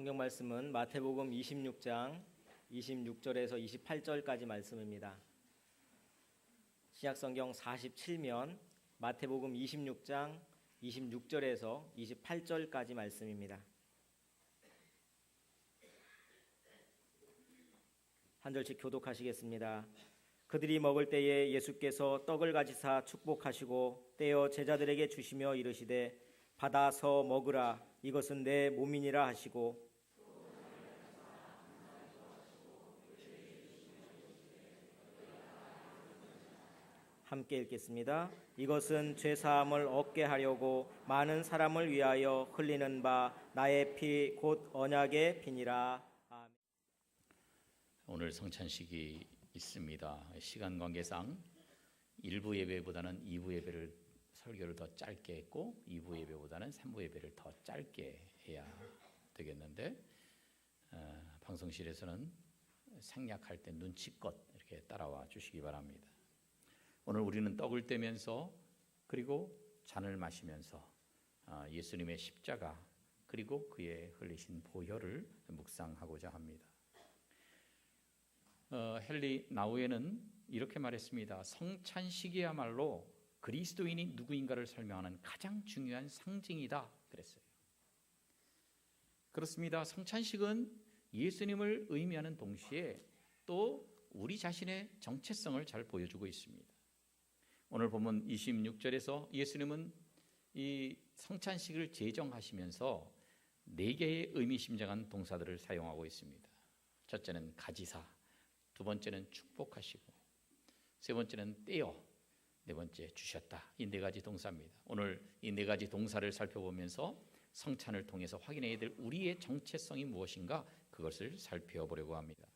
성경 말씀은 마태복음 26장 26절에서 28절까지 말씀입니다. 신약성경 47면 마태복음 26장 26절에서 28절까지 말씀입니다. 한 절씩 교독하시겠습니다. 그들이 먹을 때에 예수께서 떡을 가지사 축복하시고 떼어 제자들에게 주시며 이르시되 받아서 먹으라, 이것은 내 몸이니라 하시고 함께 읽겠습니다. 이것은 죄사함을 얻게 하려고 많은 사람을 위하여 흘리는 바 나의 피 곧 언약의 피니라. 아멘. 오늘 성찬식이 있습니다. 시간 관계상 1부 예배보다는 2부 예배를 설교를 더 짧게 했고 2부 예배보다는 3부 예배를 더 짧게 해야 되겠는데 방송실에서는 생략할 때 눈치껏 이렇게 따라와 주시기 바랍니다. 오늘 우리는 떡을 떼면서 그리고 잔을 마시면서 예수님의 십자가 그리고 그의 흘리신 보혈을 묵상하고자 합니다. 헨리 나우에는 이렇게 말했습니다. 성찬식이야말로 그리스도인이 누구인가를 설명하는 가장 중요한 상징이다 그랬어요. 그렇습니다. 성찬식은 예수님을 의미하는 동시에 또 우리 자신의 정체성을 잘 보여주고 있습니다. 오늘 보면 26절에서 예수님은 이 성찬식을 제정하시면서 4개의 의미심장한 동사들을 사용하고 있습니다. 첫째는 가지사, 두 번째는 축복하시고, 세 번째는 떼어, 네 번째 주셨다. 이 4가지 동사입니다. 오늘 이 4가지 동사를 살펴보면서 성찬을 통해서 확인해야 될 우리의 정체성이 무엇인가 그것을 살펴보려고 합니다.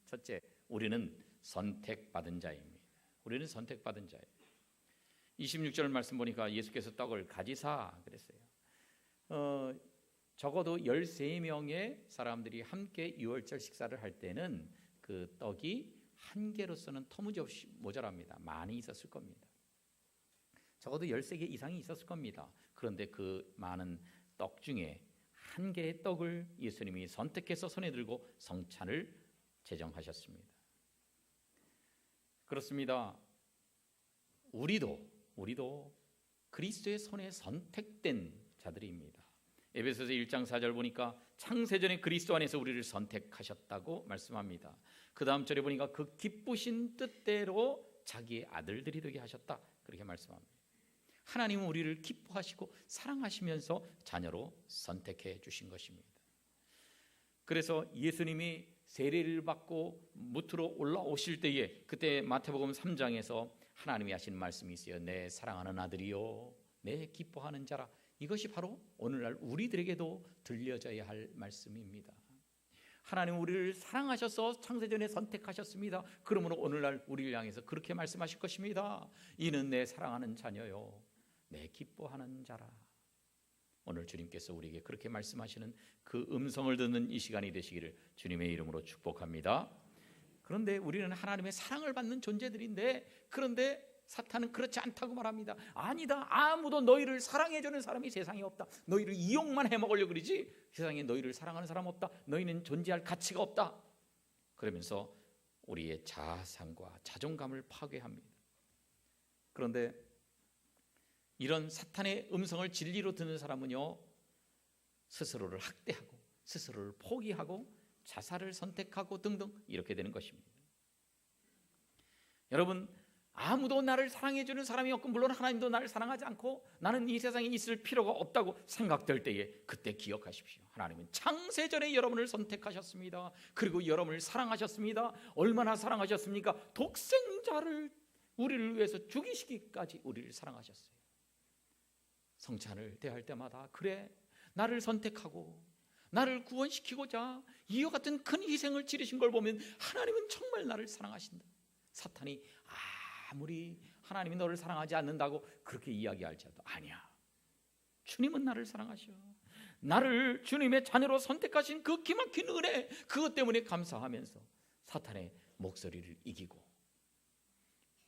첫째, 우리는 선택받은 자입니다. 우리는 선택받은 자예요. 26절 말씀 보니까 예수께서 떡을 가지사 그랬어요. 적어도 13명의 사람들이 함께 유월절 식사를 할 때는 그 떡이 한 개로서는 터무지없이 모자랍니다. 많이 있었을 겁니다. 적어도 13개 이상이 있었을 겁니다. 그런데 그 많은 떡 중에 한 개의 떡을 예수님이 선택해서 손에 들고 성찬을 제정하셨습니다. 그렇습니다. 우리도 그리스도의 손에 선택된 자들입니다. 에베소서 1장 4절 보니까 창세전에 그리스도 안에서 우리를 선택하셨다고 말씀합니다. 그 다음 절에 보니까 그 기쁘신 뜻대로 자기의 아들들이 되게 하셨다 그렇게 말씀합니다. 하나님은 우리를 기뻐하시고 사랑하시면서 자녀로 선택해 주신 것입니다. 그래서 예수님이 세례를 받고 무트로 올라오실 때에 그때 마태복음 3장에서 하나님이 하신 말씀이 있어요. 내 사랑하는 아들이요 내 기뻐하는 자라. 이것이 바로 오늘날 우리들에게도 들려져야 할 말씀입니다. 하나님 우리를 사랑하셔서 창세전에 선택하셨습니다. 그러므로 오늘날 우리를 향해서 그렇게 말씀하실 것입니다. 이는 내 사랑하는 자녀요 내 기뻐하는 자라. 오늘 주님께서 우리에게 그렇게 말씀하시는 그 음성을 듣는 이 시간이 되시기를 주님의 이름으로 축복합니다. 그런데 우리는 하나님의 사랑을 받는 존재들인데 그런데 사탄은 그렇지 않다고 말합니다. 아니다. 아무도 너희를 사랑해주는 사람이 세상에 없다. 너희를 이용만 해먹으려고 그러지 세상에 너희를 사랑하는 사람 없다. 너희는 존재할 가치가 없다. 그러면서 우리의 자아상과 자존감을 파괴합니다. 그런데 이런 사탄의 음성을 진리로 듣는 사람은요 스스로를 학대하고 스스로를 포기하고 자살을 선택하고 등등 이렇게 되는 것입니다. 여러분 아무도 나를 사랑해주는 사람이 없고 물론 하나님도 나를 사랑하지 않고 나는 이 세상에 있을 필요가 없다고 생각될 때에 그때 기억하십시오. 하나님은 창세전에 여러분을 선택하셨습니다. 그리고 여러분을 사랑하셨습니다. 얼마나 사랑하셨습니까? 독생자를 우리를 위해서 죽이시기까지 우리를 사랑하셨어요. 성찬을 대할 때마다 그래 나를 선택하고 나를 구원시키고자 이와 같은 큰 희생을 치르신 걸 보면 하나님은 정말 나를 사랑하신다. 사탄이 아무리 하나님이 너를 사랑하지 않는다고 그렇게 이야기할지라도 아니야. 주님은 나를 사랑하셔. 나를 주님의 자녀로 선택하신 그 기막힌 은혜 그것 때문에 감사하면서 사탄의 목소리를 이기고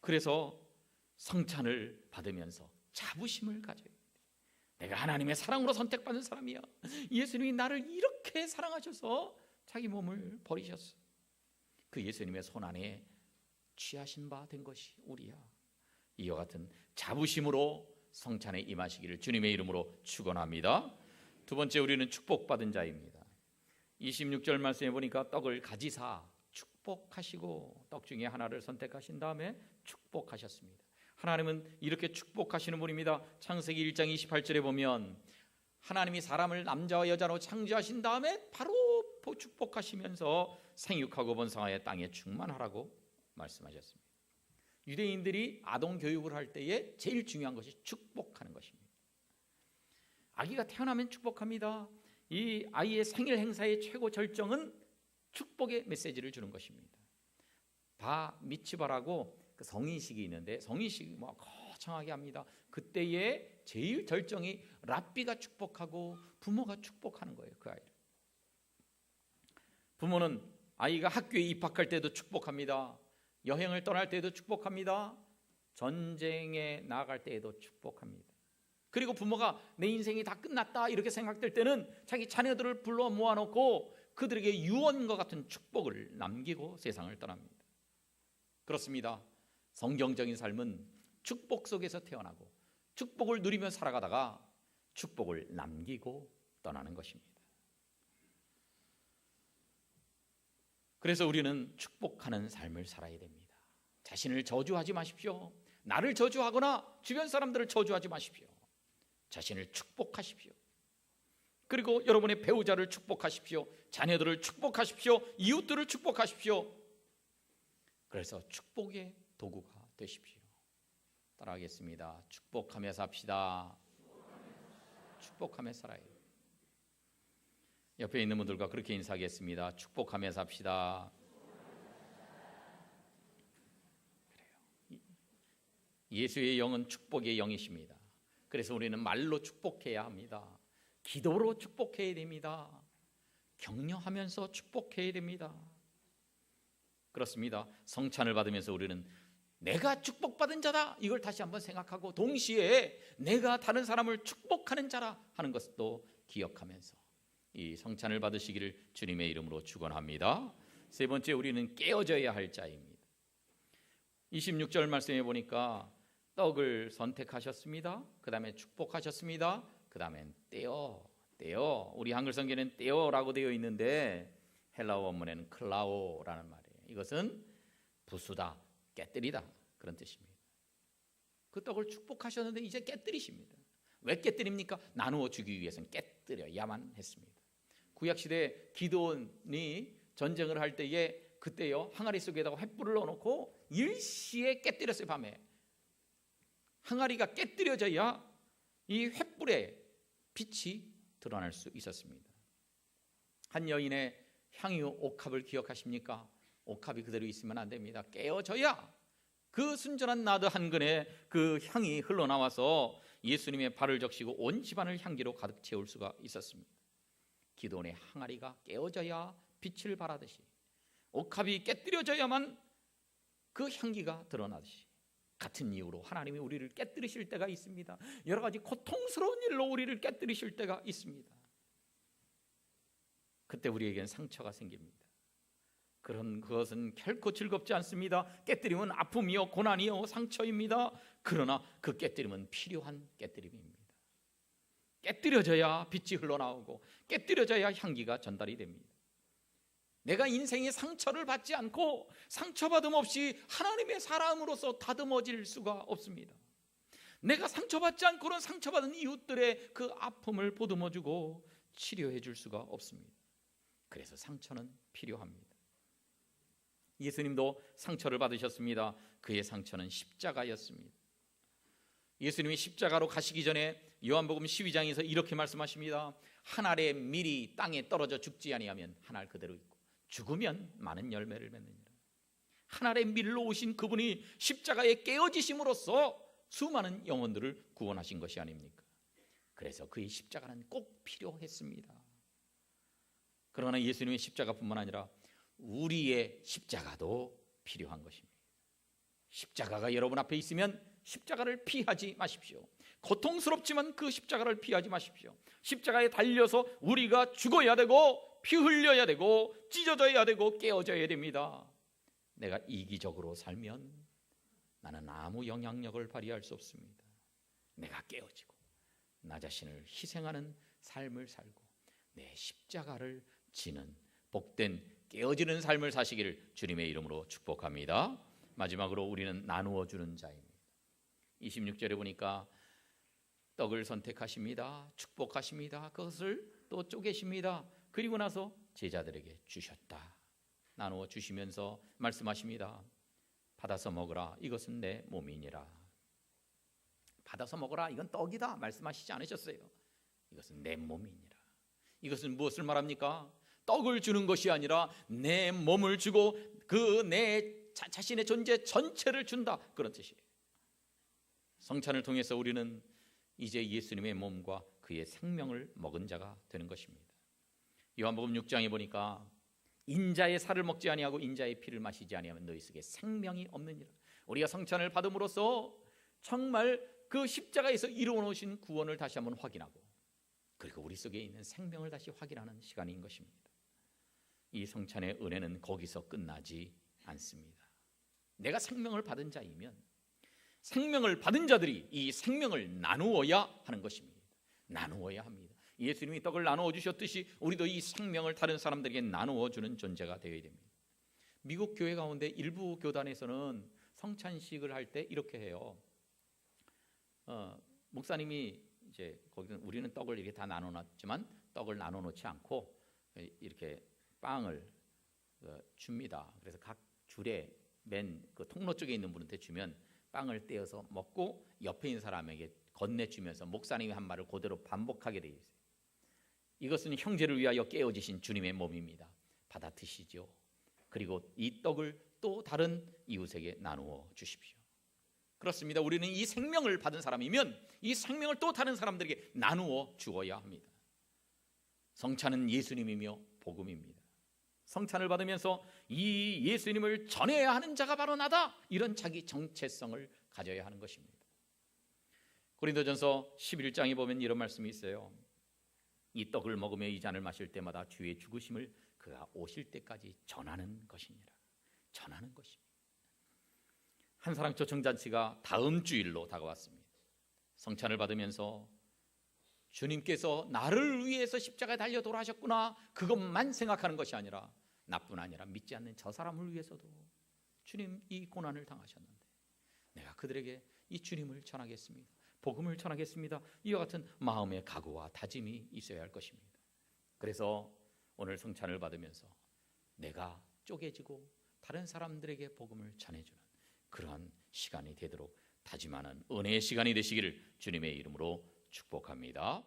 그래서 성찬을 받으면서 자부심을 가져요. 내가 하나님의 사랑으로 선택받은 사람이야. 예수님이 나를 이렇게 사랑하셔서 자기 몸을 버리셨어. 그 예수님의 손 안에 취하신 바 된 것이 우리야. 이와 같은 자부심으로 성찬에 임하시기를 주님의 이름으로 축원합니다. 두 번째, 우리는 축복받은 자입니다. 26절 말씀에 보니까 떡을 가지사 축복하시고 떡 중에 하나를 선택하신 다음에 축복하셨습니다. 하나님은 이렇게 축복하시는 분입니다. 창세기 1장 28절에 보면 하나님이 사람을 남자와 여자로 창조하신 다음에 바로 축복하시면서 생육하고 번성하여 땅에 충만하라고 말씀하셨습니다. 유대인들이 아동 교육을 할 때에 제일 중요한 것이 축복하는 것입니다. 아기가 태어나면 축복합니다. 이 아이의 생일 행사의 최고 절정은 축복의 메시지를 주는 것입니다. 바 미츠바라고 그 성인식이 있는데 성인식 뭐 거창하게 합니다. 그때의 제일 절정이 랍비가 축복하고 부모가 축복하는 거예요. 그 아이를. 부모는 아이가 학교에 입학할 때도 축복합니다. 여행을 떠날 때도 축복합니다. 전쟁에 나아갈 때에도 축복합니다. 그리고 부모가 내 인생이 다 끝났다 이렇게 생각될 때는 자기 자녀들을 불러 모아놓고 그들에게 유언과 같은 축복을 남기고 세상을 떠납니다. 그렇습니다. 성경적인 삶은 축복 속에서 태어나고 축복을 누리며 살아가다가 축복을 남기고 떠나는 것입니다. 그래서 우리는 축복하는 삶을 살아야 됩니다. 자신을 저주하지 마십시오. 나를 저주하거나 주변 사람들을 저주하지 마십시오. 자신을 축복하십시오. 그리고 여러분의 배우자를 축복하십시오. 자녀들을 축복하십시오. 이웃들을 축복하십시오. 그래서 축복의 도구가 되십시오. 따라하겠습니다. 축복하며 삽시다. 축복하며 살아요. 옆에 있는 분들과 그렇게 인사하겠습니다. 축복하며 삽시다. 그래요. 예수의 영은 축복의 영이십니다. 그래서 우리는 말로 축복해야 합니다. 기도로 축복해야 됩니다. 격려하면서 축복해야 됩니다. 그렇습니다. 성찬을 받으면서 우리는 내가 축복받은 자다 이걸 다시 한번 생각하고 동시에 내가 다른 사람을 축복하는 자라 하는 것도 기억하면서 이 성찬을 받으시기를 주님의 이름으로 축원합니다. 세 번째, 우리는 깨어져야 할 자입니다. 26절 말씀에 보니까 떡을 선택하셨습니다. 그 다음에 축복하셨습니다. 그 다음엔 떼어. 우리 한글 성경에는 떼어라고 되어 있는데 헬라어 원문에는 클라오라는 말이에요. 이것은 부수다, 깨뜨리다 그런 뜻입니다. 그 떡을 축복하셨는데 이제 깨뜨리십니다. 왜 깨뜨립니까? 나누어 주기 위해서는 깨뜨려야만 했습니다. 구약시대 기드온이 전쟁을 할 때에 그때요 항아리 속에다가 횃불을 넣어놓고 일시에 깨뜨렸어요. 밤에 항아리가 깨뜨려져야 이 횃불의 빛이 드러날 수 있었습니다. 한 여인의 향유 옥합을 기억하십니까? 옥합이 그대로 있으면 안 됩니다. 깨어져야 그 순전한 나드 한 근에 그 향이 흘러나와서 예수님의 발을 적시고 온 집안을 향기로 가득 채울 수가 있었습니다. 기도원의 항아리가 깨어져야 빛을 발하듯이 옥합이 깨뜨려져야만 그 향기가 드러나듯이 같은 이유로 하나님이 우리를 깨뜨리실 때가 있습니다. 여러 가지 고통스러운 일로 우리를 깨뜨리실 때가 있습니다. 그때 우리에겐 상처가 생깁니다. 그것은 결코 즐겁지 않습니다. 깨뜨림은 아픔이요 고난이요 상처입니다. 그러나 그 깨뜨림은 필요한 깨뜨림입니다. 깨뜨려져야 빛이 흘러나오고 깨뜨려져야 향기가 전달이 됩니다. 내가 인생의 상처를 받지 않고 상처받음 없이 하나님의 사람으로서 다듬어질 수가 없습니다. 내가 상처받지 않고는 상처받은 이웃들의 그 아픔을 보듬어주고 치료해 줄 수가 없습니다. 그래서 상처는 필요합니다. 예수님도 상처를 받으셨습니다. 그의 상처는 십자가였습니다. 예수님이 십자가로 가시기 전에 요한복음 12장에서 이렇게 말씀하십니다. 한 알의 밀이 땅에 떨어져 죽지 아니하면 한 알 그대로 있고 죽으면 많은 열매를 맺느니라. 한 알의 밀로 오신 그분이 십자가에 깨어지심으로써 수많은 영혼들을 구원하신 것이 아닙니까? 그래서 그의 십자가는 꼭 필요했습니다. 그러나 예수님의 십자가뿐만 아니라 우리의 십자가도 필요한 것입니다. 십자가가 여러분 앞에 있으면 십자가를 피하지 마십시오. 고통스럽지만 그 십자가를 피하지 마십시오. 십자가에 달려서 우리가 죽어야 되고 피 흘려야 되고 찢어져야 되고 깨어져야 됩니다. 내가 이기적으로 살면 나는 아무 영향력을 발휘할 수 없습니다. 내가 깨어지고 나 자신을 희생하는 삶을 살고 내 십자가를 지는 복된 깨어지는 삶을 사시기를 주님의 이름으로 축복합니다. 마지막으로 우리는 나누어 주는 자입니다. 26절에 보니까 떡을 선택하십니다. 축복하십니다. 그것을 또 쪼개십니다. 그리고 나서 제자들에게 주셨다. 나누어 주시면서 말씀하십니다. 받아서 먹으라. 이것은 내 몸이니라. 받아서 먹으라. 이건 떡이다. 말씀하시지 않으셨어요. 이것은 내 몸이니라. 이것은 무엇을 말합니까? 떡을 주는 것이 아니라 내 몸을 주고 그 내 자신의 존재 전체를 준다. 그런 뜻이에요. 성찬을 통해서 우리는 이제 예수님의 몸과 그의 생명을 먹은 자가 되는 것입니다. 요한복음 6장에 보니까 인자의 살을 먹지 아니하고 인자의 피를 마시지 아니하면 너희 속에 생명이 없느니라. 우리가 성찬을 받음으로써 정말 그 십자가에서 이루어 놓으신 구원을 다시 한번 확인하고 그리고 우리 속에 있는 생명을 다시 확인하는 시간인 것입니다. 이 성찬의 은혜는 거기서 끝나지 않습니다. 내가 생명을 받은 자이면 생명을 받은 자들이 이 생명을 나누어야 하는 것입니다. 나누어야 합니다. 예수님이 떡을 나누어 주셨듯이 우리도 이 생명을 다른 사람들에게 나누어 주는 존재가 되어야 됩니다. 미국 교회 가운데 일부 교단에서는 성찬식을 할 때 이렇게 해요. 목사님이 이제 거기는 우리는 떡을 이렇게 다 나눠놨지만 떡을 나눠놓지 않고 이렇게 빵을 줍니다. 그래서 각 줄에 맨 그 통로 쪽에 있는 분한테 주면 빵을 떼어서 먹고 옆에 있는 사람에게 건네주면서 목사님이 한 말을 그대로 반복하게 되어 있어요. 이것은 형제를 위하여 깨어지신 주님의 몸입니다. 받아 드시죠. 그리고 이 떡을 또 다른 이웃에게 나누어 주십시오. 그렇습니다. 우리는 이 생명을 받은 사람이면 이 생명을 또 다른 사람들에게 나누어 주어야 합니다. 성찬은 예수님이며 복음입니다. 성찬을 받으면서 이 예수님을 전해야 하는 자가 바로 나다. 이런 자기 정체성을 가져야 하는 것입니다. 고린도전서 11장에 보면 이런 말씀이 있어요. 이 떡을 먹으며 이 잔을 마실 때마다 주의 죽으심을 그가 오실 때까지 전하는 것이니라. 전하는 것입니다. 한사랑 초청잔치가 다음 주일로 다가왔습니다. 성찬을 받으면서 주님께서 나를 위해서 십자가에 달려 돌아가셨구나 그것만 생각하는 것이 아니라 나뿐 아니라 믿지 않는 저 사람을 위해서도 주님 이 고난을 당하셨는데 내가 그들에게 이 주님을 전하겠습니다. 복음을 전하겠습니다. 이와 같은 마음의 각오와 다짐이 있어야 할 것입니다. 그래서 오늘 성찬을 받으면서 내가 쪼개지고 다른 사람들에게 복음을 전해주는 그러한 시간이 되도록 다짐하는 은혜의 시간이 되시기를 주님의 이름으로 축복합니다.